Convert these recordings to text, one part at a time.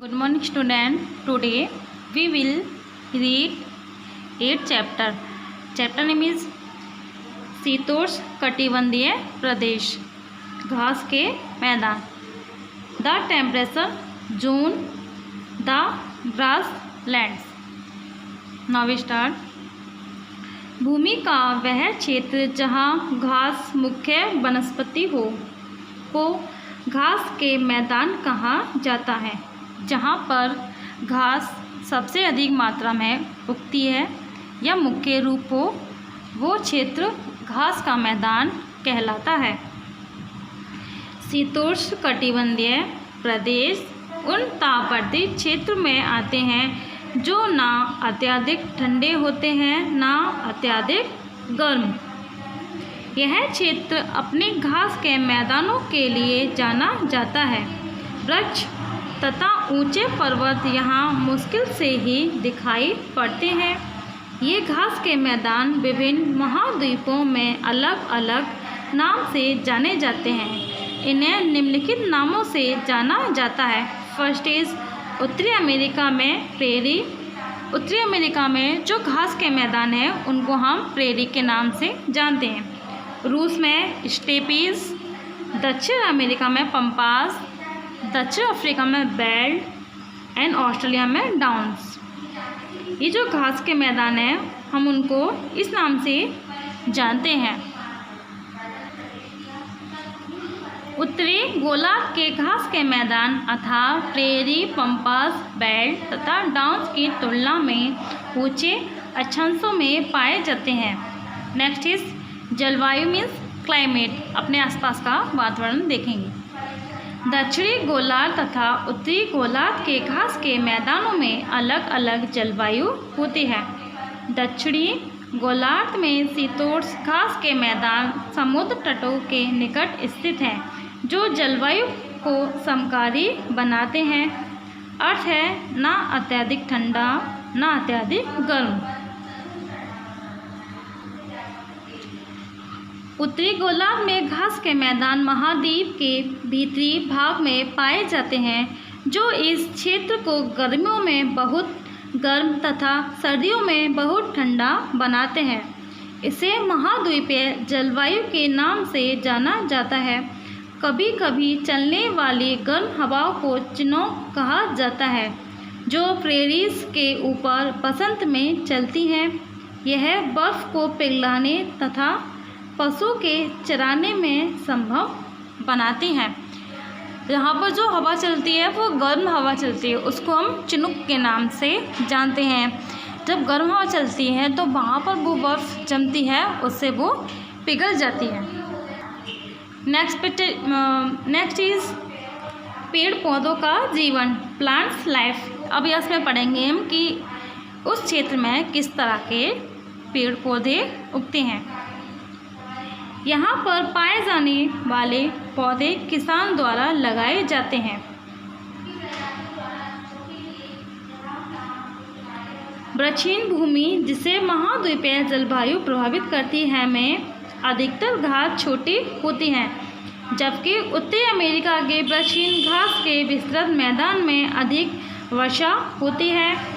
Good morning student. Today we will read 8th chapter. Chapter name is शीतोष्ण कटिबंधीय प्रदेश, घास के मैदान. The temperature zone, the grasslands. Now we start. भूमि का वह क्षेत्र जहाँ घास मुख्य वनस्पति हो को घास के मैदान कहा जाता है. जहाँ पर घास सबसे अधिक मात्रा में उगती है या मुख्य रूप हो, वो क्षेत्र घास का मैदान कहलाता है. शीतोष्ण कटिबंधीय प्रदेश उन तापवर्ती क्षेत्र में आते हैं जो ना अत्यधिक ठंडे होते हैं ना अत्यधिक गर्म. यह क्षेत्र अपने घास के मैदानों के लिए जाना जाता है. वृक्ष तथा ऊंचे पर्वत यहाँ मुश्किल से ही दिखाई पड़ते हैं. ये घास के मैदान विभिन्न महाद्वीपों में अलग अलग नाम से जाने जाते हैं. इन्हें निम्नलिखित नामों से जाना जाता है. फर्स्ट इज उत्तरी अमेरिका में प्रेरी. उत्तरी अमेरिका में जो घास के मैदान हैं उनको हम प्रेरी के नाम से जानते हैं. रूस में स्टेपीज, दक्षिण अमेरिका में पंपास, दक्षिण अफ्रीका में बेल्ट एंड ऑस्ट्रेलिया में डाउन्स. ये जो घास के मैदान हैं हम उनको इस नाम से जानते हैं. उत्तरी गोलार्ध के घास के मैदान अर्थात प्रेरी, पंपास, बेल्ट तथा डाउन्स की तुलना में ऊंचे अक्षांशों में पाए जाते हैं. नेक्स्ट इज जलवायु मीन्स क्लाइमेट. अपने आसपास का वातावरण देखेंगे. दक्षिणी गोलार्ध तथा उत्तरी गोलार्ध के घास के मैदानों में अलग अलग जलवायु होती है. दक्षिणी गोलार्ध में शीतोष्ण घास के मैदान समुद्र तटों के निकट स्थित हैं जो जलवायु को समकारी बनाते हैं. अर्थ है ना अत्यधिक ठंडा ना अत्यधिक गर्म. उत्तरी गोलार्ध में घास के मैदान महाद्वीप के भीतरी भाग में पाए जाते हैं जो इस क्षेत्र को गर्मियों में बहुत गर्म तथा सर्दियों में बहुत ठंडा बनाते हैं. इसे महाद्वीपीय जलवायु के नाम से जाना जाता है. कभी कभी चलने वाली गर्म हवाओं को चिनोक कहा जाता है जो प्रेरीज के ऊपर बसंत में चलती हैं. यह बर्फ़ को पिघलाने तथा पशु के चराने में संभव बनाती हैं. यहाँ पर जो हवा चलती है वो गर्म हवा चलती है, उसको हम चिनुक के नाम से जानते हैं. जब गर्म हवा चलती है तो वहाँ पर वो बर्फ़ जमती है, उससे वो पिघल जाती है. नेक्स्ट इज पेड़ पौधों का जीवन, प्लांट्स लाइफ. अब इसमें पढ़ेंगे हम कि उस क्षेत्र में किस तरह के पेड़ पौधे उगते हैं. यहाँ पर पाए जाने वाले पौधे किसान द्वारा लगाए जाते हैं. वृक्षहीन भूमि जिसे महाद्वीपीय जलवायु प्रभावित करती है में अधिकतर घास छोटी होती हैं, जबकि उत्तरी अमेरिका के वृक्षहीन घास के विस्तृत मैदान में अधिक वर्षा होती है.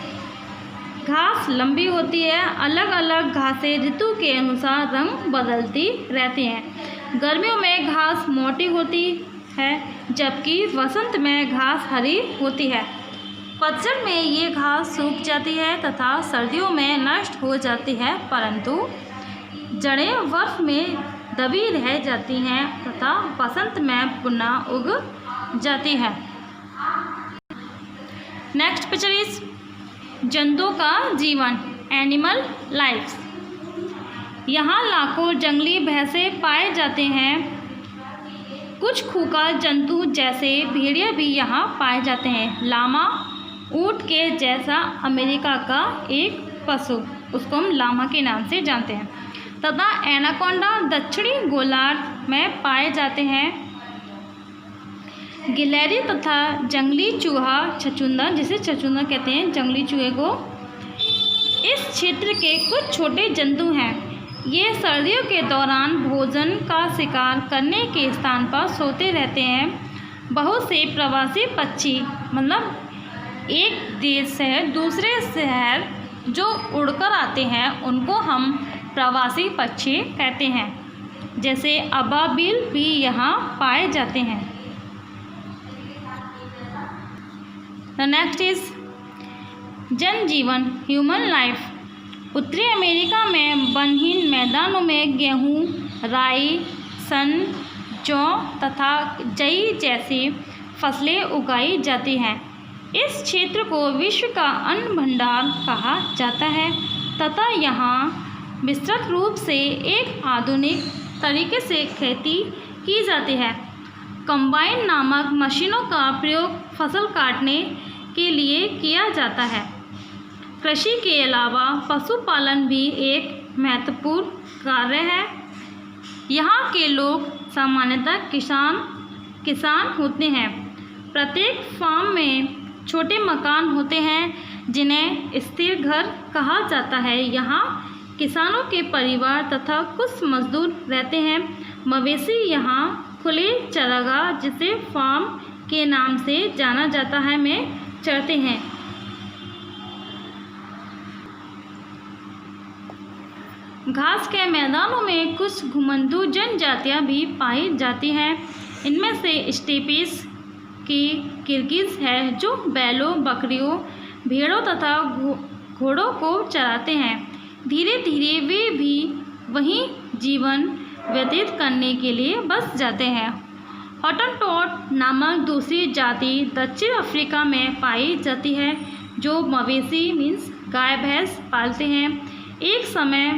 घास लंबी होती है. अलग अलग घासें ऋतु के अनुसार रंग बदलती रहती हैं. गर्मियों में घास मोटी होती है जबकि वसंत में घास हरी होती है. पतझड़ में ये घास सूख जाती है तथा सर्दियों में नष्ट हो जाती है, परंतु जड़ें बर्फ में दबी रह जाती हैं तथा वसंत में पुनः उग जाती है. नेक्स्ट पिक्चर इज जंतुओं का जीवन, एनिमल लाइफ. यहाँ लाखों जंगली भैंसें पाए जाते हैं. कुछ खूंखार जंतु जैसे भेड़िया भी यहाँ पाए जाते हैं. लामा ऊँट के जैसा अमेरिका का एक पशु, उसको हम लामा के नाम से जानते हैं. तथा एनाकोंडा दक्षिणी गोलार्ध में पाए जाते हैं. गिलहरी तथा जंगली चूहा छछूंदर, जिसे छछूंदर कहते हैं जंगली चूहे को, इस क्षेत्र के कुछ छोटे जंतु हैं. ये सर्दियों के दौरान भोजन का शिकार करने के स्थान पर सोते रहते हैं. बहुत से प्रवासी पक्षी मतलब एक देश से दूसरे शहर जो उड़कर आते हैं उनको हम प्रवासी पक्षी कहते हैं। जैसे अबाबिल भी यहाँ पाए जाते हैं। द नेक्स्ट इज जनजीवन, ह्यूमन लाइफ। उत्तरी अमेरिका में वनहीन मैदानों में गेहूँ, राई, सन, जौ तथा जई जैसी फसलें उगाई जाती हैं। इस क्षेत्र को विश्व का अन्न भंडार कहा जाता है तथा यहाँ विस्तृत रूप से एक आधुनिक तरीके से खेती की जाती है। कंबाइन नामक मशीनों का प्रयोग फसल काटने के लिए किया जाता है। कृषि के अलावा पशुपालन भी एक महत्वपूर्ण कार्य है। यहाँ के लोग सामान्यतः किसान होते हैं। प्रत्येक फार्म में छोटे मकान होते हैं जिन्हें स्थिर घर कहा जाता है। यहाँ किसानों के परिवार तथा कुछ मजदूर रहते हैं। मवेशी यहाँ खुले चरागाह, जिसे फार्म के नाम से जाना जाता है, में चरते हैं। घास के मैदानों में कुछ घुमंतू जनजातियाँ भी पाई जाती हैं। इनमें से स्टेपीज की किर्गिज है जो बैलों, बकरियों, भेड़ों तथा घोड़ों को चराते हैं। धीरे धीरे वे भी वहीं जीवन व्यतीत करने के लिए बस जाते हैं। हॉटनटॉट नामक दूसरी जाति दक्षिण अफ्रीका में पाई जाती है जो मवेशी मीन्स गाय भैंस पालते हैं। एक समय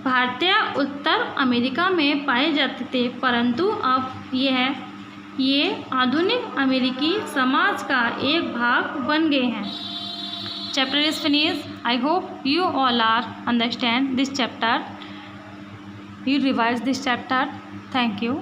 भारतीय उत्तर अमेरिका में पाए जाते थे, परंतु अब ये आधुनिक अमेरिकी समाज का एक भाग बन गए हैं। Chapter is finished. I hope you all are understand this chapter. You revise this chapter. Thank you.